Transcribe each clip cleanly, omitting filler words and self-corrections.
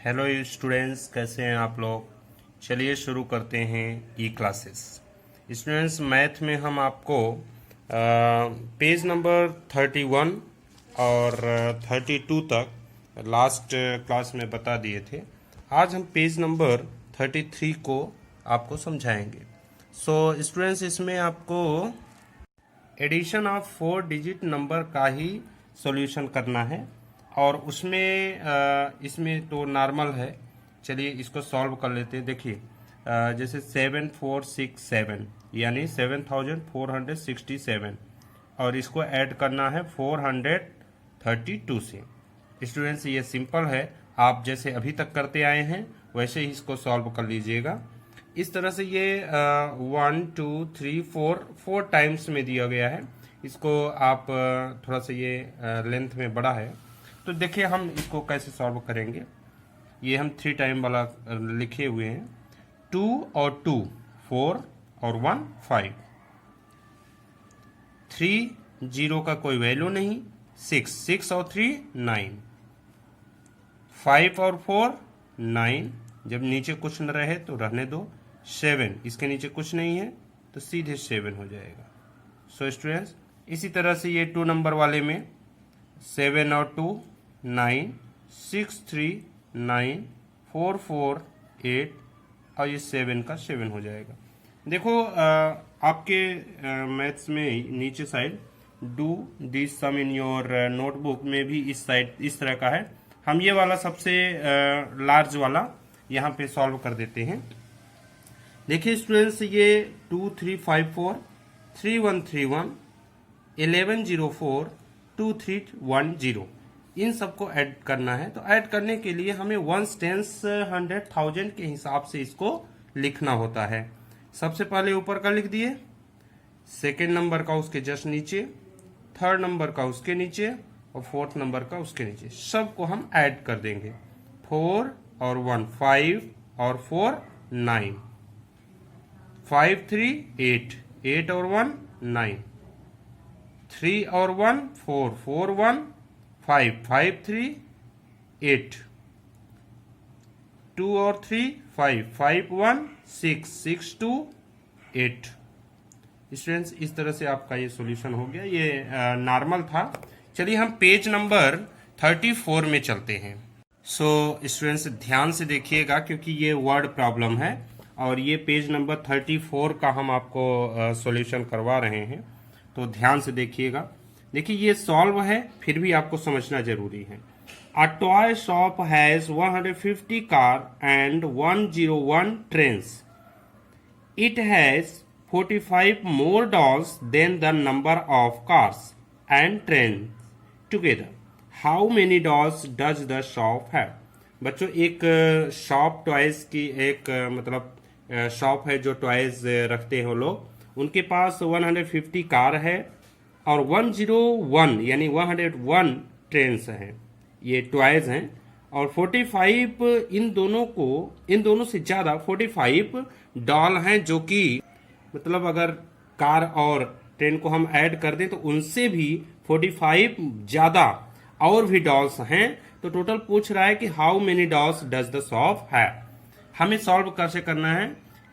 Hello students, कैसे हैं आप लोग। चलिए शुरू करते हैं ई क्लासेस। स्टूडेंट्स, मैथ में हम आपको पेज नंबर 31 और 32 तक लास्ट क्लास में बता दिए थे। आज हम पेज नंबर 33 को आपको समझाएंगे। सो स्टूडेंट्स, इसमें आपको एडिशन ऑफ 4 डिजिट नंबर का ही सॉल्यूशन करना है और उसमें इसमें तो नॉर्मल है। चलिए इसको सॉल्व कर लेते हैं। देखिए जैसे 7467 यानी 7467 और इसको ऐड करना है 432 से। स्टूडेंट्स, ये सिंपल है, आप जैसे अभी तक करते आए हैं वैसे ही इसको सॉल्व कर लीजिएगा। इस तरह से ये 1 2 3 4 टाइम्स में दिया गया है। इसको आप थोड़ा सा ये लेंथ में बड़ा है, तो देखिए हम इसको कैसे सॉल्व करेंगे। ये हम 3 टाइम वाला लिखे हुए हैं। 2 और 2 4 और 1 5। 3 0 का कोई वैल्यू नहीं। 6 और 3 9। 5 और 4 9। जब नीचे कुछ न रहे तो रहने दो। 7 इसके नीचे कुछ नहीं है तो सीधे 7 हो जाएगा। सो स्टूडेंट्स, इसी तरह से ये 2 नंबर वाले में 7 और 2 9 6 3 9 4 4 8 और ये 7 का 7 हो जाएगा। देखो आपके मैथ्स में नीचे side do this sum in your notebook में भी इस साइड इस तरह का है। हम ये वाला सबसे लार्ज वाला यहाँ पे सॉल्व कर देते हैं। देखिए स्टूडेंट्स, ये 2 3 5 4 3 1 3 1 11 0 4 2 3 1 0 इन सबको ऐड करना है। तो ऐड करने के लिए हमें 1 10 100 1000 के हिसाब से इसको लिखना होता है। सबसे पहले ऊपर का लिख दिए, सेकेंड नंबर का उसके जस्ट नीचे, थर्ड नंबर का उसके नीचे और फोर्थ नंबर का उसके नीचे, सबको हम ऐड कर देंगे। 4 और 1 5 और 4 9 5 3 8 8 और 1 9 3 और 1 4 4 1 5 5 3 8 2 और 3 5 5 1 6 6 2 8। स्टूडेंट्स, इस तरह से आपका ये सॉल्यूशन हो गया। ये नॉर्मल था। चलिए हम पेज नंबर 34 में चलते हैं। सो स्टूडेंट्स, ध्यान से देखिएगा क्योंकि ये वर्ड प्रॉब्लम है और ये पेज नंबर 34 का हम आपको सॉल्यूशन करवा रहे हैं, तो ध्यान से देखिएगा। देखिए ये सॉल्व है, फिर भी आपको समझना जरूरी है। A toy shop has 150 car and 101 trains. It has 45 more dolls than the number of cars and trains together. How many dolls does the shop have? बच्चों, एक शॉप टॉयज की एक मतलब शॉप है जो टॉयज रखते हैं लोग। उनके पास 150 कार है और 101 यानी 101 ट्रेन्स हैं, ये टॉयज हैं। और 45 इन दोनों से ज्यादा 45 डॉल हैं, जो कि मतलब अगर कार और ट्रेन को हम ऐड कर दें तो उनसे भी 45 ज्यादा और भी डॉल्स हैं। तो टोटल पूछ रहा है कि how many dolls does the shop है। हमें सॉल्व कैसे करना है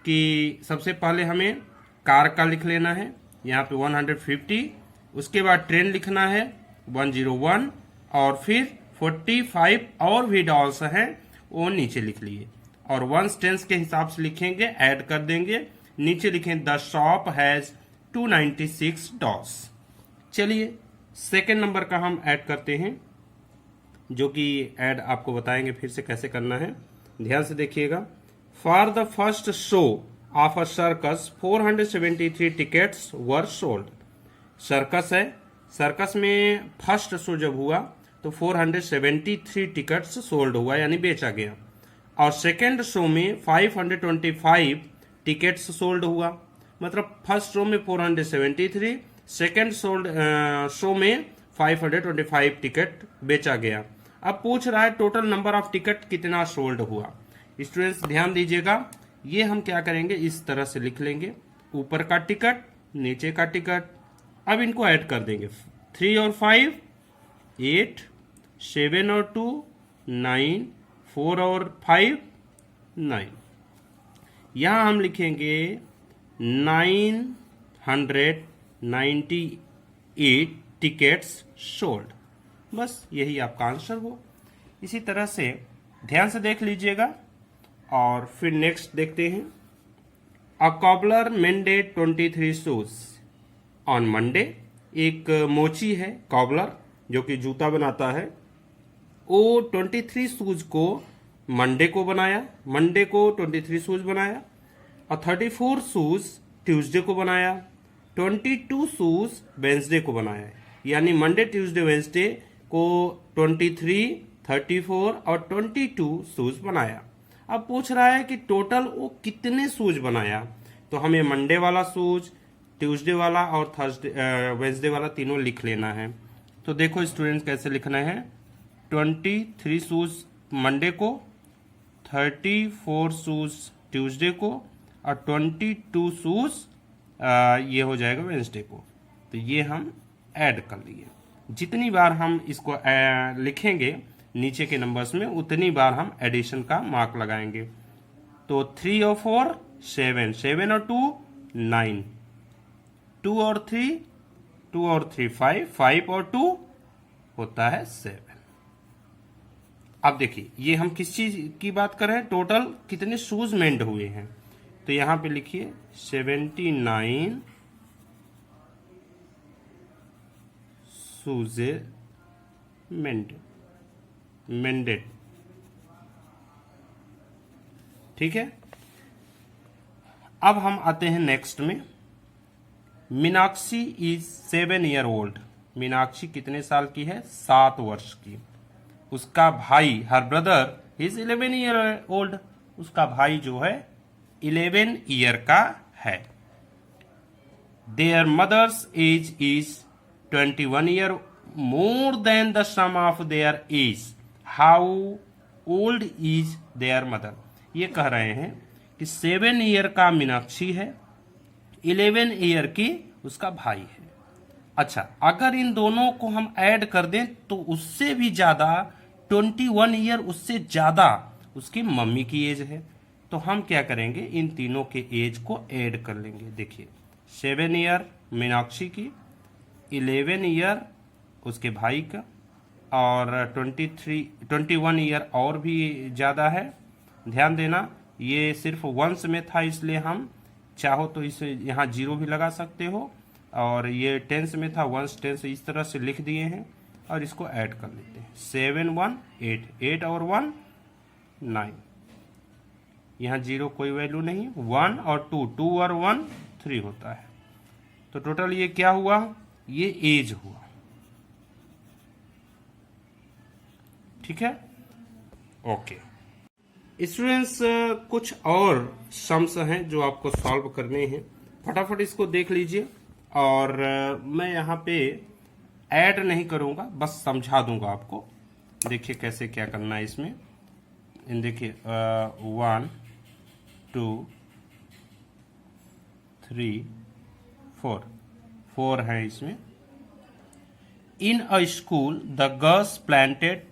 कि सबसे पहले हमें कार का लिख लेना है, यहाँ पे 150, उसके बाद ट्रेन लिखना है 101 और फिर 45 और भी डॉल्स हैं वो नीचे लिख लिए और 1 टेंस के हिसाब से लिखेंगे, ऐड कर देंगे। नीचे लिखें द शॉप हैज 296 डॉल्स। चलिए सेकेंड नंबर का हम ऐड करते हैं, जो कि ऐड आपको बताएंगे फिर से कैसे करना है। ध्यान से देखिएगा। For the first show of a circus 473 tickets were sold. Circus है, सर्कस में फर्स्ट शो जब हुआ तो 473 टिकट्स सोल्ड हुआ यानी बेचा गया। और सेकेंड शो में 525 टिकट्स सोल्ड हुआ। मतलब फर्स्ट शो में 473, सेकेंड शो में 525 टिकट बेचा गया। अब पूछ रहा है टोटल नंबर ऑफ टिकट कितना सोल्ड हुआ। स्टूडेंट्स ध्यान दीजिएगा, ये हम क्या करेंगे, इस तरह से लिख लेंगे, ऊपर का टिकट नीचे का टिकट। अब इनको ऐड कर देंगे, 3 और 5 8, 7 और 2 9, 4 और 5 9। यहां हम लिखेंगे 998 टिकट्स सोल्ड। बस यही आपका आंसर हो। इसी तरह से ध्यान से देख लीजिएगा और फिर नेक्स्ट देखते हैं। A cobbler mended 23 shoes on Monday. एक मोची है कॉबलर जो कि जूता बनाता है, वो 23 शूज को मंडे को बनाया, मंडे को 23 शूज बनाया, और 34 शूज ट्यूसडे को बनाया, 22 शूज वेंसडे को बनाया। यानी मंडे ट्यूसडे वेंसडे को 23, 34 और 22 शूज बनाया। अब पूछ रहा है कि टोटल वो कितने शूज बनाया, तो हमें मंडे वाला शूज, ट्यूसडे वाला और थर्सडे वेंसडे वाला तीनों लिख लेना है। तो देखो स्टूडेंट्स कैसे लिखना है। 23 शूज मंडे को, 34 शूज ट्यूसडे को और 22 शूज ये हो जाएगा वेंसडे को। तो ये हम ऐड कर लिए। जितनी बार हम इसको लिखेंगे नीचे के नंबर्स में, उतनी बार हम एडिशन का मार्क लगाएंगे। तो 3 और 4 7, 7 और 2 9, 2 और 3 5, 5 और 2 होता है 7। अब देखिए ये हम किस चीज की बात कर रहे हैं, टोटल कितने शूज मेंड हुए हैं। तो यहां पे लिखिए 79 शूज मेंडेड। ठीक है। अब हम आते हैं नेक्स्ट में। Meenakshi is 7 year old. Meenakshi कितने साल की है? 7 वर्ष की। उसका भाई, her brother is 11 year old. उसका भाई जो है 11 ईयर का है। Their mother's age is 21 year more than the sum of their age. How old is their mother. ये कह रहे हैं कि 7 ईयर का मीनाक्षी है, 11 ईयर की उसका भाई है। अच्छा, अगर इन दोनों को हम ऐड कर दें तो उससे भी ज्यादा 21 ईयर, उससे ज्यादा उसकी मम्मी की एज है। तो हम क्या करेंगे, इन तीनों के एज को ऐड कर लेंगे। देखिए 7 ईयर मीनाक्षी की, 11 ईयर उसके भाई का, और 21 ईयर और भी ज्यादा है। ध्यान देना ये सिर्फ वंस में था, इसलिए हम चाहो तो इसे यहाँ 0 भी लगा सकते हो, और ये टेंस में था, वंस टेंस इस तरह से लिख दिए हैं और इसको ऐड कर लेते हैं। 7 1 8, 8 और 1 9। यहाँ 0 कोई वैल्यू नहीं, 1 और 2, 2 और 1 3 होता है। तो टोटल ये क्या हुआ, ये एज हुआ। ठीक है, ओके स्टूडेंट्स। कुछ और सम्स हैं जो आपको सॉल्व करने हैं, फटाफट इसको देख लीजिए। और मैं यहाँ पे ऐड नहीं करूँगा, बस समझा दूंगा आपको। देखिए कैसे क्या करना है इसमें। देखिए 1 2 3 4 है इसमें। In a school the girls planted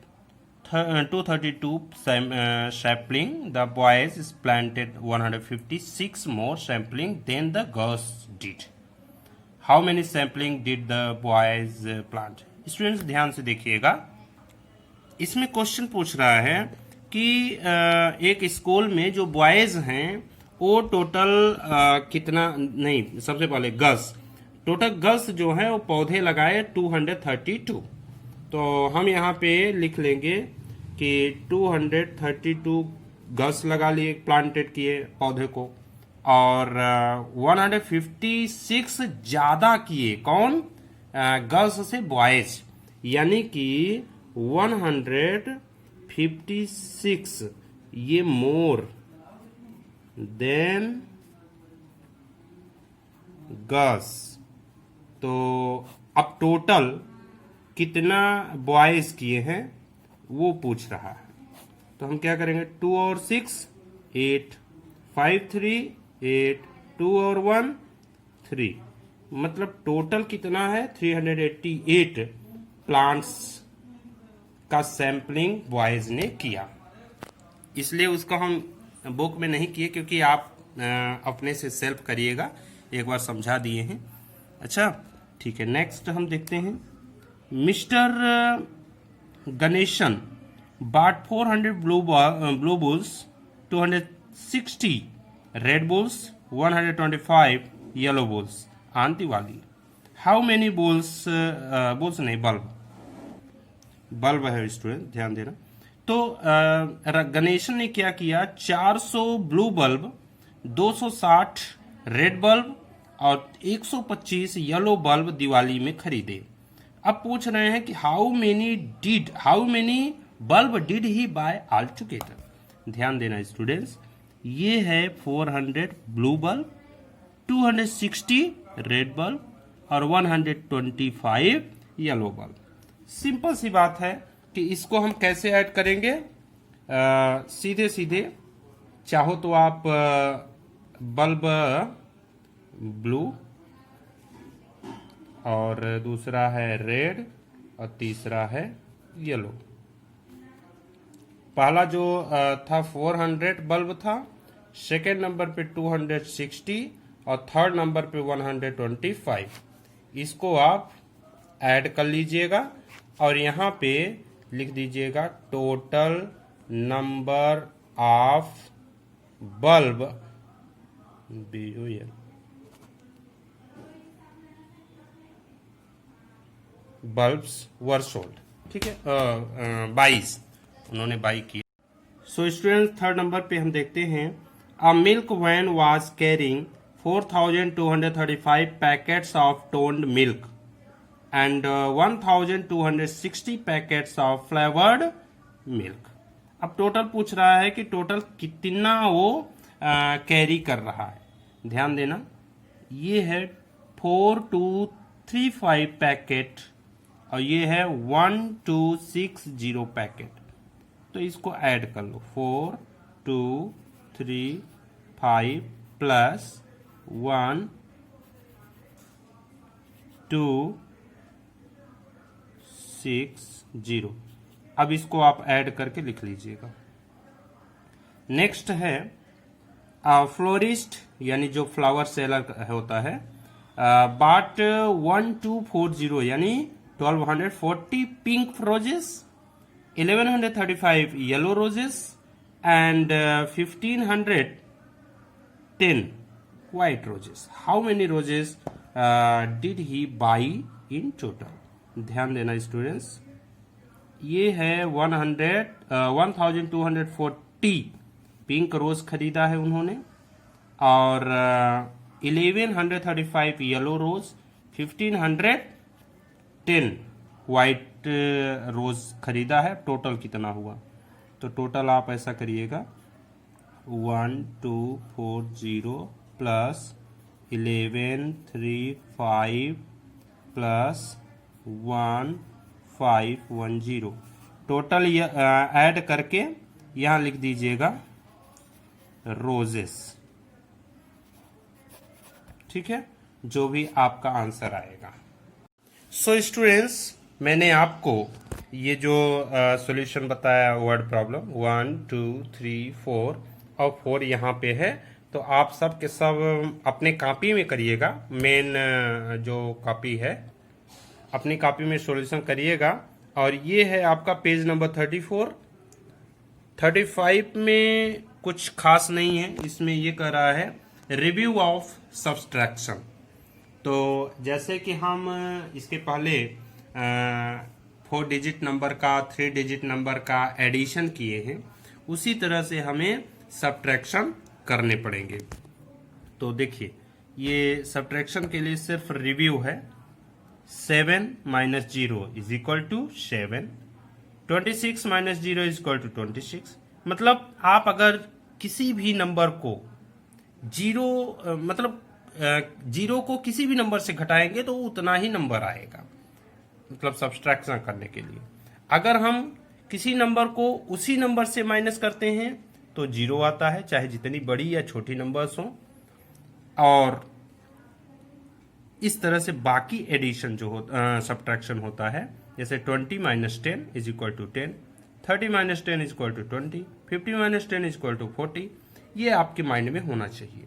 232 sapling. The boys planted 156 more sapling than the girls did. How many sapling did the boys plant? Students ध्यान से देखिएगा। इसमें क्वेश्चन पूछ रहा है कि एक स्कूल में जो बॉयज हैं वो टोटल कितना, नहीं सबसे पहले गर्ल्स, टोटल गर्ल्स जो है वो पौधे लगाए 232। तो हम यहाँ पे लिख लेंगे कि 232 गर्ल्स लगा लिए, प्लांटेड किए पौधे को, और 156 ज्यादा किए, कौन? गर्ल्स से बॉयज, यानी कि 156 ये मोर देन गर्ल्स। तो अब टोटल कितना बॉयज किए हैं वो पूछ रहा है। तो हम क्या करेंगे, 2 और 6 8, 5 3 8, 2 और 1 3, मतलब टोटल कितना है 388 प्लांट्स का सैंपलिंग बॉयज ने किया। इसलिए उसको हम बुक में नहीं किए, क्योंकि आप अपने से सेल्फ करिएगा, एक बार समझा दिए हैं। अच्छा ठीक है, नेक्स्ट हम देखते हैं। Mister Ganesan bought 400 blue bulls, 260 red bulls, 125 yellow bulls on Diwali. How many bulls? bulls नहीं, बल्ब है स्टूडेंट, ध्यान देना। तो गणेशन ने क्या किया, 400 ब्लू बल्ब, 260 रेड बल्ब और 125 येलो बल्ब दिवाली में खरीदे। अब पूछ रहे हैं कि how many bulb did he buy all together. ध्यान देना स्टूडेंट्स, ये है 400 ब्लू बल्ब, 260 रेड बल्ब और 125 येलो बल्ब। सिंपल सी बात है कि इसको हम कैसे ऐड करेंगे, सीधे सीधे चाहो तो आप बल्ब ब्लू और दूसरा है रेड और तीसरा है येलो। पहला जो था 400 बल्ब था, सेकेंड नंबर पे 260 और थर्ड नंबर पे 125। इसको आप ऐड कर लीजिएगा और यहाँ पे लिख दीजिएगा total number of bulb bulbs were sold. ठीक है, 22 उन्होंने बाई किया। सो स्टूडेंट थर्ड नंबर पे हम देखते हैं, a milk van was carrying 4235 packets of toned milk and 1260 packets of flavoured milk. अब टोटल पूछ रहा है कि टोटल कितना वो कैरी कर रहा है। ध्यान देना, ये है 4235 पैकेट और ये है 1260 पैकेट। तो इसको ऐड कर लो, 4235 प्लस 1260। अब इसको आप ऐड करके लिख लीजिएगा। नेक्स्ट है फ्लोरिस्ट, यानी जो फ्लावर सेलर होता है, बाट 1240 यानी 1240 pink roses, 1135 yellow roses and 1510 white roses. How many roses did he buy in total? ध्यान देना स्टूडेंट्स, ये है 1240 पिंक रोज खरीदा है उन्होंने और 1135 येलो रोज, 1510 वाइट रोज खरीदा है। टोटल कितना हुआ, तो टोटल आप ऐसा करिएगा 1240 प्लस 1135 प्लस 1510, टोटल ऐड करके यहां लिख दीजिएगा रोजेस। ठीक है, जो भी आपका आंसर आएगा। सो स्टूडेंट्स, मैंने आपको ये जो सॉल्यूशन बताया वर्ड प्रॉब्लम 1 2 3 4 और 4 यहाँ पे है, तो आप सब के सब अपने कॉपी में करिएगा। मेन जो कॉपी है अपनी कॉपी में सॉल्यूशन करिएगा। और ये है आपका पेज नंबर 34। 35 में कुछ खास नहीं है, इसमें ये कह रहा है रिव्यू ऑफ सब्सट्रैक्शन। तो जैसे कि हम इसके पहले 4 डिजिट नंबर का 3 डिजिट नंबर का एडिशन किए हैं, उसी तरह से हमें सब्ट्रैक्शन करने पड़ेंगे। तो देखिए, ये सब्ट्रैक्शन के लिए सिर्फ रिव्यू है। 7 माइनस 0 is equal to 7, 26 minus 0 is equal to 26। मतलब आप अगर किसी भी नंबर को जीरो को किसी भी नंबर से घटाएंगे तो उतना ही नंबर आएगा, मतलब सब्ट्रैक्शन करने के लिए। अगर हम किसी नंबर को उसी नंबर से माइनस करते हैं तो 0 आता है, चाहे जितनी बड़ी या छोटी नंबर्स हों। और इस तरह से बाकी एडिशन जो सब्ट्रैक्शन होता है, जैसे 20 minus 10 is equal to 10, 30 minus 10 is equal to 20, 50 minus 10 is equal to 40। ये आपके माइंड में होना चाहिए।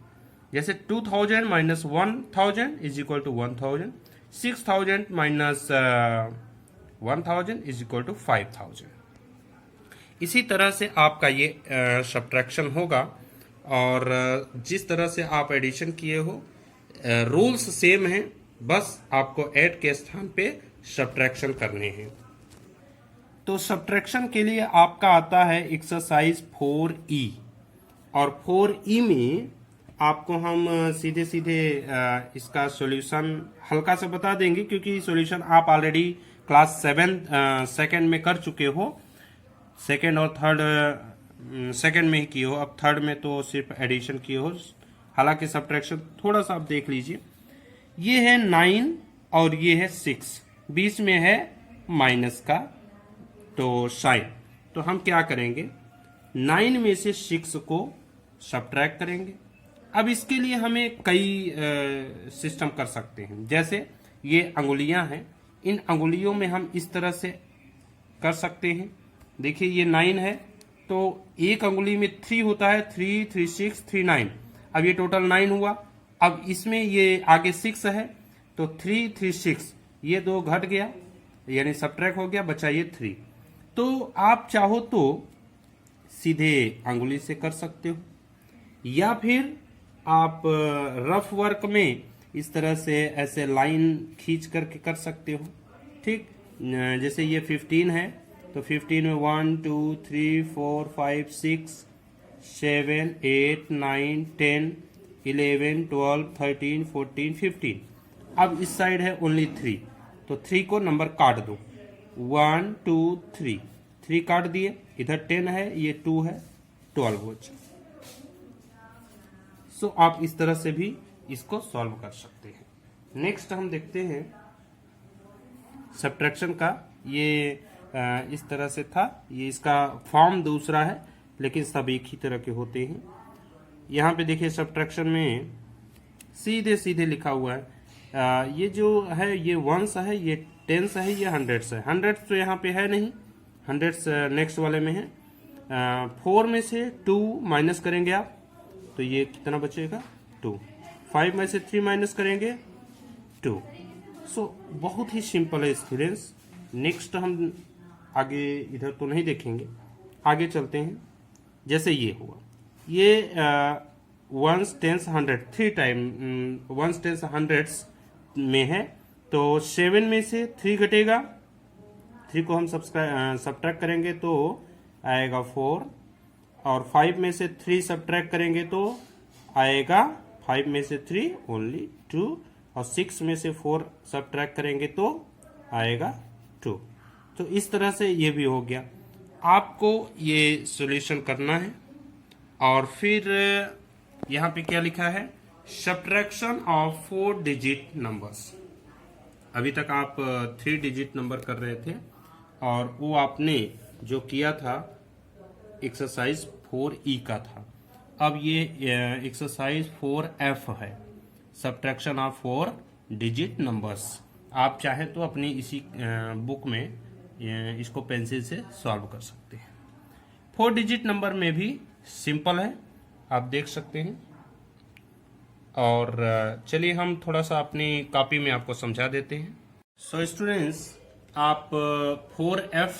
जैसे 2000 minus 1000 is equal to 1000, 6000 minus 1000 is equal to 5000। इसी तरह से आपका ये सब्ट्रैक्शन होगा। और जिस तरह से आप एडिशन किए हो रूल्स सेम हैं, बस आपको ऐड के स्थान पे सब्ट्रैक्शन करने हैं। तो सब्ट्रैक्शन के लिए आपका आता है एक्सरसाइज 4E, और 4E में आपको हम सीधे सीधे इसका सॉल्यूशन हल्का सा बता देंगे, क्योंकि सॉल्यूशन आप ऑलरेडी क्लास 7 सेकंड में कर चुके हो, सेकंड और थर्ड सेकंड में ही किए हो। अब थर्ड में तो सिर्फ एडिशन किए हो, हालांकि सब्ट्रैक्शन थोड़ा सा आप देख लीजिए। ये है 9 और ये है 6, बीच में है माइनस का तो साइन। तो हम क्या करेंगे, 9 में से 6 को सब्ट्रैक्ट करेंगे। अब इसके लिए हमें कई सिस्टम कर सकते हैं। जैसे ये अंगुलियां हैं, इन अंगुलियों में हम इस तरह से कर सकते हैं। देखिए ये 9 है, तो एक अंगुली में 3 होता है, 3, 3, 6, 3, 9। अब ये टोटल 9 हुआ। अब इसमें ये आगे 6 है, तो 3, 3, 6, ये 2 घट गया, यानी सब्ट्रैक्ट हो गया, बचा ये 3। तो आप चाहो तो सीधे अंगुली से कर सकते हो, या फिर आप रफ वर्क में इस तरह से ऐसे लाइन खींच करके कर सकते हो। ठीक, जैसे ये 15 है, तो 15 में 1, 2, 3, 4, 5, 6, 7, 8, 9, 10, 11, 12, 13, 14, 15। अब इस साइड है ओनली 3, तो 3 को नंबर काट दो, 1, 2, 3, 3 काट दिए। इधर 10 है, ये 2 है, 12 बचा। सो आप इस तरह से भी इसको सॉल्व कर सकते हैं। नेक्स्ट हम देखते हैं सब्ट्रैक्शन का। ये इस तरह से था, ये इसका फॉर्म दूसरा है, लेकिन सब एक ही तरह के होते हैं। यहाँ पे देखिए सब्ट्रैक्शन में सीधे सीधे लिखा हुआ है। ये जो है ये वंस है, ये टेंस है, ये हंड्रेड्स है। हंड्रेड्स तो यहाँ पे है नहीं, हंड्रेड्स नेक्स्ट वाले में है। 4 में से 2 माइनस करेंगे आप, तो ये कितना बचेगा, 2। 5 में से 3 माइनस करेंगे, 2। सो बहुत ही सिंपल है स्टूडेंट्स। नेक्स्ट हम आगे इधर तो नहीं देखेंगे, आगे चलते हैं। जैसे ये हुआ, ये ones tens 100 3 time ones tens hundreds में है, तो 7 में से 3 घटेगा, 3 को हम सब्ट्रैक्ट करेंगे तो आएगा 4, और 5 में से 3 सब्ट्रैक्ट करेंगे तो आएगा 5 में से 3 ओनली 2, और 6 में से 4 सब्ट्रैक्ट करेंगे तो आएगा 2। तो इस तरह से ये भी हो गया। आपको ये सॉल्यूशन करना है। और फिर यहाँ पे क्या लिखा है, सब्ट्रैक्शन ऑफ 4 डिजिट नंबर्स। अभी तक आप 3 डिजिट नंबर कर रहे थे, और वो आपने जो किया था एक्सरसाइज 4E का था। अब ये एक्सरसाइज 4F है, सब्ट्रैक्शन ऑफ 4 डिजिट नंबर्स। आप चाहे तो अपनी इसी बुक में इसको पेंसिल से सॉल्व कर सकते हैं। 4 डिजिट नंबर में भी सिंपल है, आप देख सकते हैं। और चलिए हम थोड़ा सा अपनी कॉपी में आपको समझा देते हैं। सो स्टूडेंट्स, आप 4F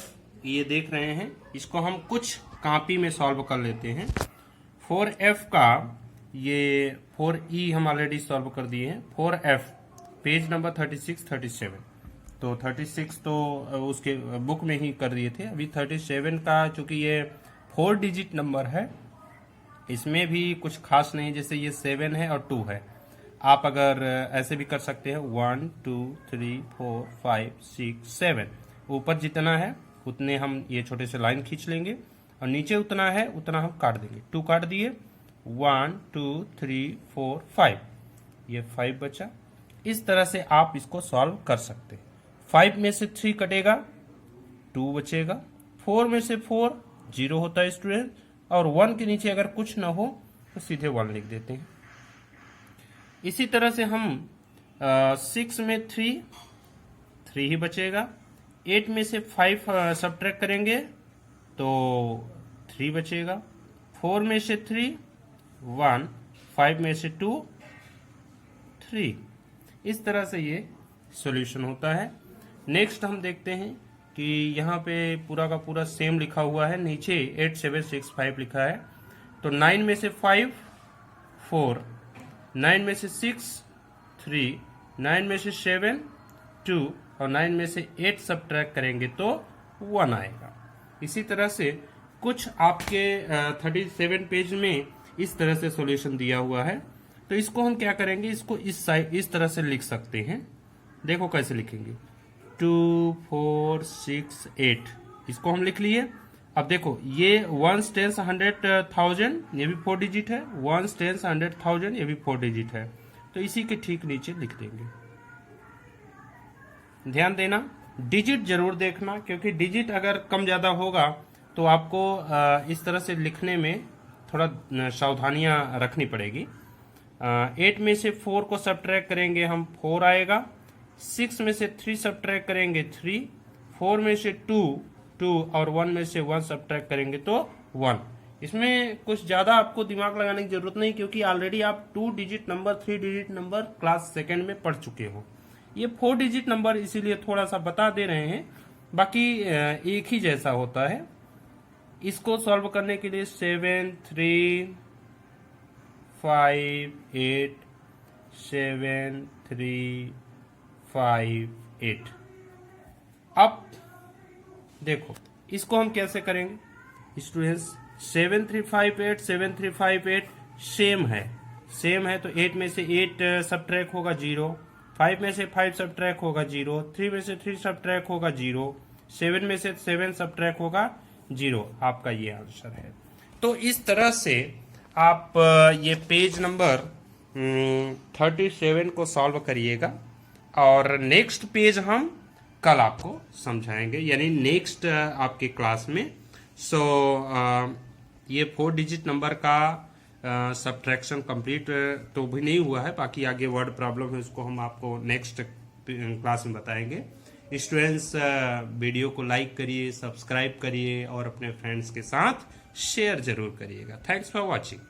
ये देख रहे हैं, इसको हम कुछ कॉपी में सॉल्व कर लेते हैं। 4F का ये 4E हम ऑलरेडी सॉल्व कर दिए हैं। 4F पेज नंबर 36, 37, तो 36 तो उसके बुक में ही कर दिए थे। अभी 37 का चूंकि ये 4 डिजिट नंबर है, इसमें भी कुछ खास नहीं, जैसे ये 7 है और 2 है। आप अगर ऐसे भी कर सकते हैं, 1, 2, 3, 4, 5, 6, 7। ऊपर जितना है उतने हम ये छोटे से लाइन खींच लेंगे, और नीचे उतना है उतना हम काट देंगे। 2 काट दिए, 1, 2, 3, 4, 5, ये 5 बचा। इस तरह से आप इसको सॉल्व कर सकते हैं। 5 में से 3 कटेगा, 2 बचेगा। 4 में से 4 0 होता है स्टूडेंट, और 1 के नीचे अगर कुछ ना हो तो सीधे 1 लिख देते हैं। इसी तरह से हम 6 में 3 ही बचेगा। 8 में से 5 सब्ट्रैक्ट करेंगे तो 3 बचेगा, 4 में से 3 1, 5 में से 2 3। इस तरह से ये सॉल्यूशन होता है। नेक्स्ट हम देखते हैं कि यहाँ पे पूरा का पूरा सेम लिखा हुआ है, नीचे 8765 लिखा है। तो 9 में से 5 4, 9 में से 6 3, 9 में से 7 2 और 9 में से 8 सब्ट्रैक्ट करेंगे तो 1 आएगा। इसी तरह से कुछ आपके 37 पेज में इस तरह से सॉल्यूशन दिया हुआ है। तो इसको हम क्या करेंगे, इसको इस तरह से लिख सकते हैं। देखो कैसे लिखेंगे, 2 4 6 8, इसको हम लिख लिए। अब देखो ये 1 10 100,000 ये भी 4 डिजिट है, 1 10 100,000 ये भी 4 डिजिट है। तो इसी के ठीक नीचे लिख देंगे। ध्यान देना, डिजिट जरूर देखना, क्योंकि डिजिट अगर कम ज्यादा होगा तो आपको इस तरह से लिखने में थोड़ा सावधानियां रखनी पड़ेगी। 8 में से 4 को सब्ट्रैक्ट करेंगे हम 4 आएगा, 6 में से 3 सब्ट्रैक्ट करेंगे 3, 4 में से 2 और 1 में से 1 सब्ट्रैक्ट करेंगे तो 1। इसमें कुछ ज्यादा आपको दिमाग लगाने की जरूरत नहीं, क्योंकि ऑलरेडी आप 2 digit number 3 digit number class second में पढ़ चुके हो। ये 4 डिजिट नंबर इसीलिए थोड़ा सा बता दे रहे हैं, बाकी एक ही जैसा होता है। इसको सॉल्व करने के लिए 7 3 5 8 7 3 5 8। अब देखो इसको हम कैसे करेंगे स्टूडेंट्स, 7 3 5 8 7 3 5 8 सेम है तो 8 में से 8 सब्ट्रैक्ट होगा 0, 5 में से 5 सब्ट्रैक्ट होगा 0, 3 में से 3 सब्ट्रैक्ट होगा 0, 7 में से 7 सब्ट्रैक्ट होगा 0। आपका ये आंसर है। तो इस तरह से आप ये पेज नंबर 37 को सॉल्व करिएगा, और नेक्स्ट पेज हम कल आपको समझाएंगे, यानी नेक्स्ट आपके क्लास में। सो ये 4 डिजिट नंबर का सब्ट्रैक्शन कंप्लीट तो भी नहीं हुआ है, बाकी आगे वर्ड प्रॉब्लम है, उसको हम आपको नेक्स्ट क्लास में बताएंगे। स्टूडेंट्स वीडियो को लाइक करिए, सब्सक्राइब करिए और अपने फ्रेंड्स के साथ शेयर जरूर करिएगा। Thanks for watching.